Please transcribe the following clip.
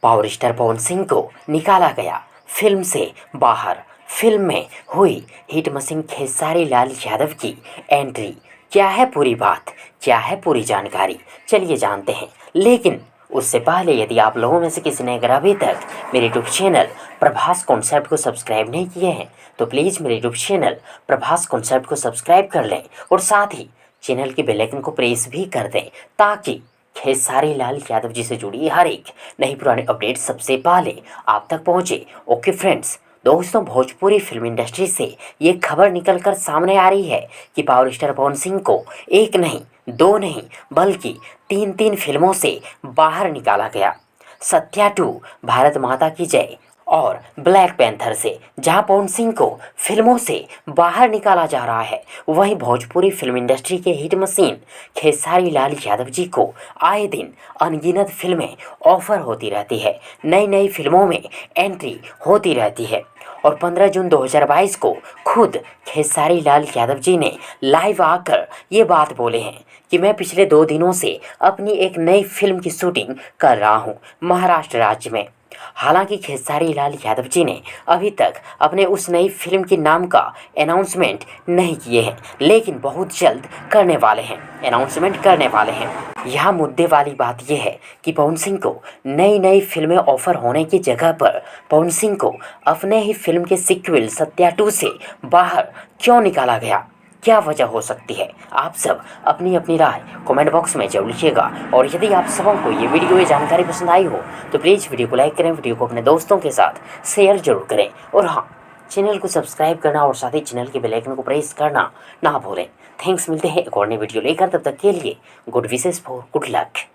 Power star Pawan Singh को निकाला गया फिल्म से बाहर। फिल्म में हुई हिट मशीन खेसारी लाल यादव की एंट्री। क्या है पूरी बात, क्या है पूरी जानकारी, चलिए जानते हैं। लेकिन उससे पहले यदि आप लोगों में से किसी ने अगर अभी तक मेरे यूट्यूब चैनल प्रभास कॉन्सेप्ट को सब्सक्राइब नहीं किए हैं तो प्लीज़ मेरे यूट्यूब चैनल प्रभास कॉन्सेप्ट को सब्सक्राइब कर लें और साथ ही चैनल की बेल आइकन को प्रेस भी कर दें ताकि खेसारी लाल यादव जी से जुड़ी हर एक नई पुरानी अपडेट सबसे पहले आप तक पहुंचे। ओके फ्रेंड्स, दोस्तों भोजपुरी फिल्म इंडस्ट्री से ये खबर निकल कर सामने आ रही है कि पावर स्टार पवन सिंह को एक नहीं, दो नहीं, बल्कि तीन तीन फिल्मों से बाहर निकाला गया। सत्या 2, भारत माता की जय और ब्लैक पैंथर से जहां पवन सिंह को फिल्मों से बाहर निकाला जा रहा है, वहीं भोजपुरी फिल्म इंडस्ट्री के हिट मशीन खेसारी लाल यादव जी को आए दिन अनगिनत फिल्में ऑफर होती रहती है, नई नई फिल्मों में एंट्री होती रहती है। और 15 जून 2022 को खुद खेसारी लाल यादव जी ने लाइव आकर ये बात बोले हैं कि मैं पिछले 2 दिनों से अपनी एक नई फिल्म की शूटिंग कर रहा हूँ महाराष्ट्र राज्य में। हालांकि खेसारी लाल यादव जी ने अभी तक अपने उस नई फिल्म के नाम का अनाउंसमेंट नहीं किए हैं, लेकिन बहुत जल्द करने वाले हैं, अनाउंसमेंट करने वाले हैं। यहाँ मुद्दे वाली बात यह है कि पवन सिंह को नई नई फिल्में ऑफर होने की जगह पर पवन सिंह को अपने ही फिल्म के सीक्वल सत्या 2 से बाहर क्यों निकाला गया, क्या वजह हो सकती है। आप सब अपनी अपनी राय कमेंट बॉक्स में जरूर लिखिएगा। और यदि आप सबों को ये वीडियो ये जानकारी पसंद आई हो तो प्लीज़ वीडियो को लाइक करें, वीडियो को अपने दोस्तों के साथ शेयर जरूर करें और हाँ, चैनल को सब्सक्राइब करना और साथ ही चैनल के बेल आइकन को प्रेस करना ना भूलें। थैंक्स, मिलते हैं एक और नई वीडियो लेकर, तब तक के लिए good wishes for good luck.